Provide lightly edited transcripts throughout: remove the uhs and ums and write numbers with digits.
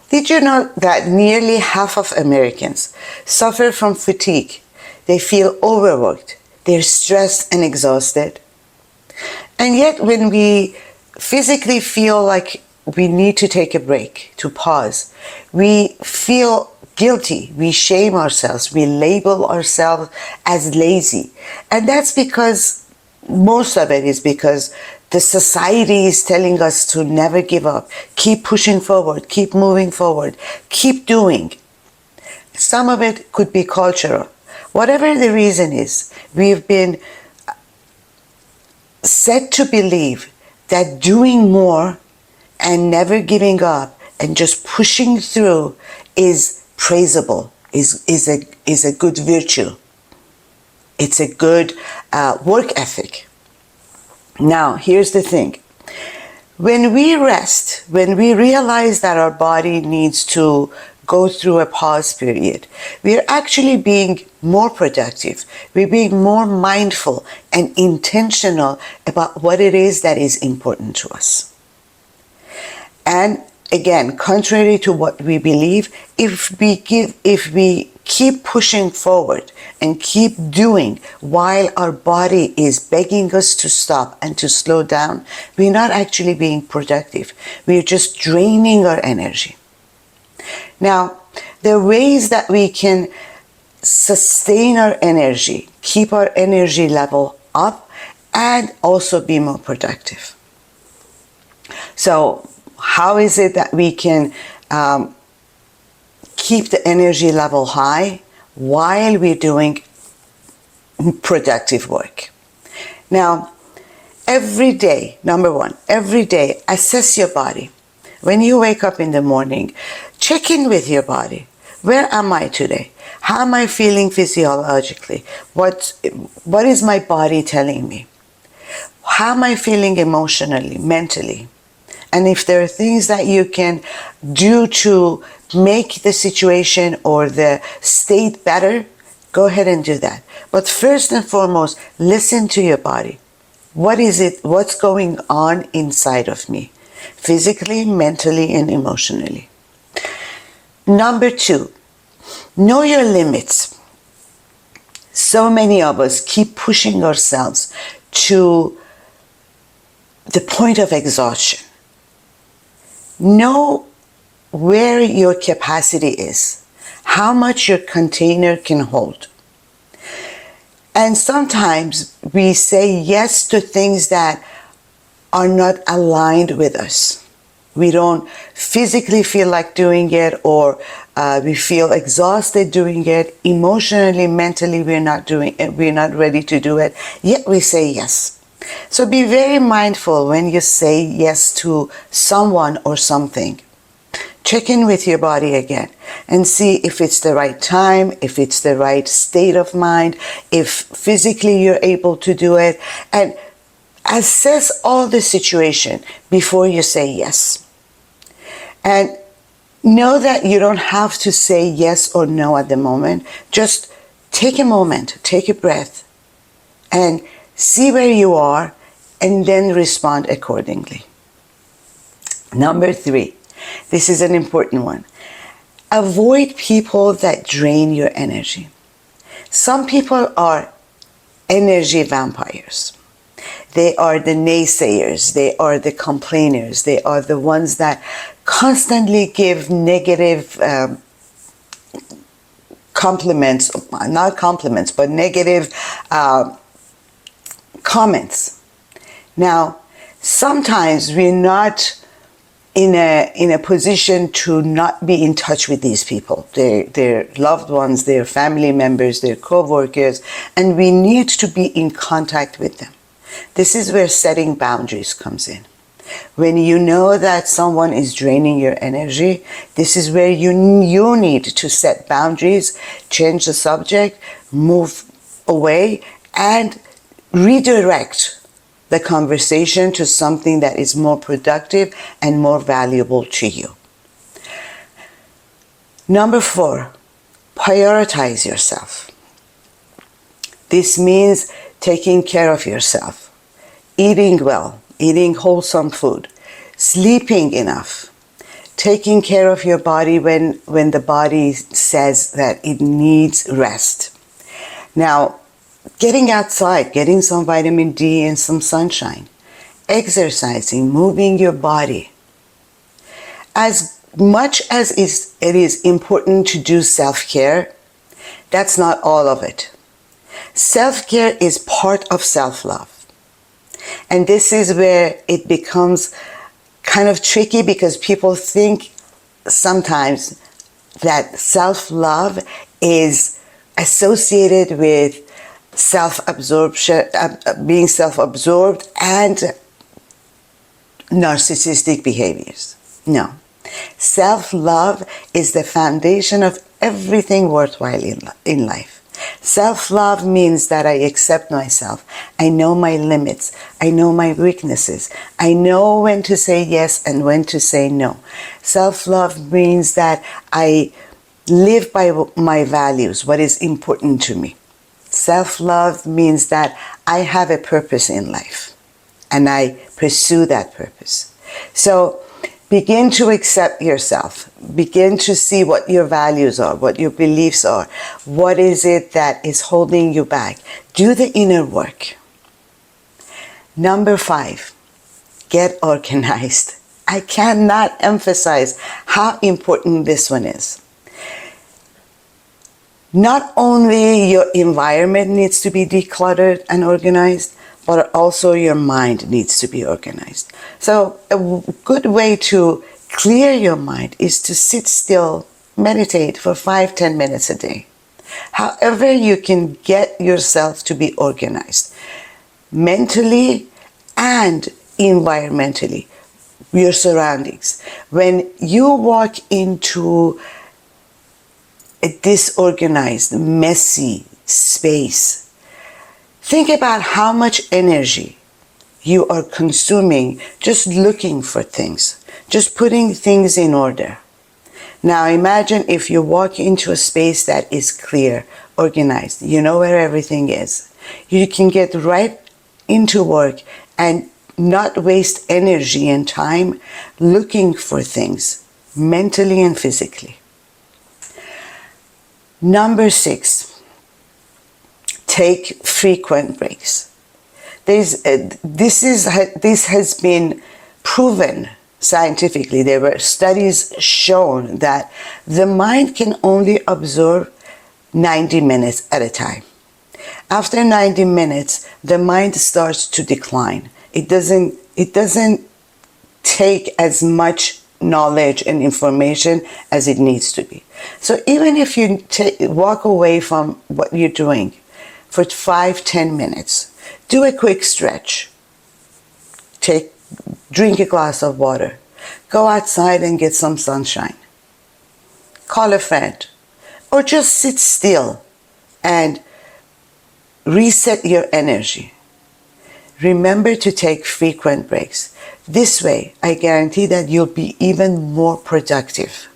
Did you know that nearly half of Americans suffer from fatigue? They feel overworked, they're stressed and exhausted. And yet, when we physically feel like we need to take a break, to pause, we feel guilty, we shame ourselves, we label ourselves as lazy. And that's because, most of it is because the society is telling us to never give up, keep pushing forward, keep moving forward, keep doing. Some of it could be cultural. Whatever the reason is, we've been said to believe that doing more and never giving up and just pushing through is praisable, is a good virtue. It's a good work ethic. Now, here's the thing. When we rest, when we realize that our body needs to go through a pause period, we are actually being more productive. We're being more mindful and intentional about what it is that is important to us. And again, contrary to what we believe, if we keep pushing forward and keep doing while our body is begging us to stop and to slow down, we're not actually being productive. We're just draining our energy. Now, there are ways that we can sustain our energy, keep our energy level up, and also be more productive. So, how is it that we can keep the energy level high while we're doing productive work? Now, every day, number one, every day, assess your body. When you wake up in the morning, check in with your body. Where am I today? How am I feeling physiologically? What is my body telling me? How am I feeling emotionally, mentally? And if there are things that you can do to make the situation or the state better, go ahead and do that. But first and foremost, listen to your body. What is it? What's going on inside of me? Physically, mentally, and emotionally. Number two, know your limits. So many of us keep pushing ourselves to the point of exhaustion. Know where your capacity is, how much your container can hold. And sometimes we say yes to things that are not aligned with us. We don't physically feel like doing it, or we feel exhausted doing it. Emotionally, mentally, we're not doing it. We're not ready to do it. Yet we say yes. So be very mindful when you say yes to someone or something. Check in with your body again and see if it's the right time, if it's the right state of mind, if physically you're able to do it, and assess all the situation before you say yes. And know that you don't have to say yes or no at the moment. Just take a moment, take a breath, and see where you are, and then respond accordingly. Number three, this is an important one. Avoid people that drain your energy. Some people are energy vampires. They are the naysayers. They are the complainers. They are the ones that constantly give negative compliments, not compliments, but negative comments. Now, sometimes we're not in a position to not be in touch with these people, their loved ones, their family members, their co-workers, and we need to be in contact with them. This is where setting boundaries comes in. When you know that someone is draining your energy, this is where you need to set boundaries, change the subject, move away, and redirect the conversation to something that is more productive and more valuable to you. Number four, prioritize yourself. This means taking care of yourself, eating well, eating wholesome food, sleeping enough, taking care of your body when the body says that it needs rest. Now, getting outside, getting some vitamin D and some sunshine, exercising, moving your body. As much as it is important to do self-care, that's not all of it. Self-care is part of self-love. And this is where it becomes kind of tricky, because people think sometimes that self-love is associated with self-absorption, being self-absorbed and narcissistic behaviors. No. Self-love is the foundation of everything worthwhile in life. Self-love means that I accept myself. I know my limits. I know my weaknesses. I know when to say yes and when to say no. Self-love means that I live by my values, what is important to me. Self-love means that I have a purpose in life and I pursue that purpose. So begin to accept yourself. Begin to see what your values are, what your beliefs are. What is it that is holding you back? Do the inner work. Number 5, get organized. I cannot emphasize how important this one is. Not only your environment needs to be decluttered and organized, but also your mind needs to be organized. So a good way to clear your mind is to sit still, meditate for 5-10 minutes a day. However you can get yourself to be organized, mentally and environmentally, your surroundings. When you walk into a disorganized, messy space, think about how much energy you are consuming just looking for things, just putting things in order. Now imagine if you walk into a space that is clear, organized, you know where everything is. You can get right into work and not waste energy and time looking for things, mentally and physically. Number 6, take frequent breaks. This has been proven scientifically. There were studies shown that the mind can only absorb 90 minutes at a time. After 90 minutes, the mind starts to decline. It doesn't take as much knowledge and information as it needs to be. So even if you walk away from what you're doing for 5-10 minutes, do a quick stretch. Drink a glass of water. Go outside and get some sunshine. Call a friend. Or just sit still and reset your energy. Remember to take frequent breaks. This way, I guarantee that you'll be even more productive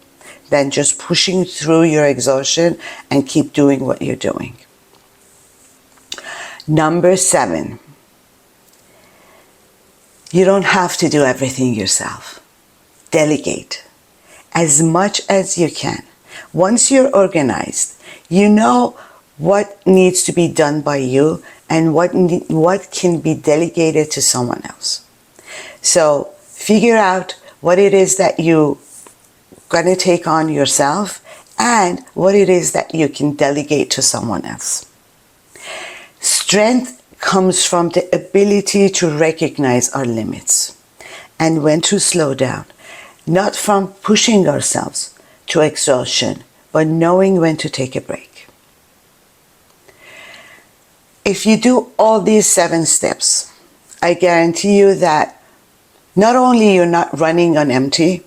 than just pushing through your exhaustion and keep doing what you're doing. Number 7, you don't have to do everything yourself. Delegate as much as you can. Once you're organized, you know what needs to be done by you and what can be delegated to someone else. So figure out what it is that you're going to take on yourself and what it is that you can delegate to someone else. Strength comes from the ability to recognize our limits and when to slow down, not from pushing ourselves to exhaustion, but knowing when to take a break. If you do all these 7 steps, I guarantee you that not only you're not running on empty,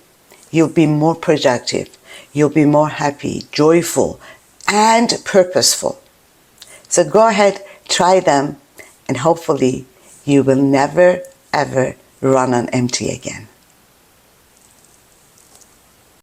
you'll be more productive, you'll be more happy, joyful, and purposeful. So go ahead, try them, and hopefully you will never, ever run on empty again.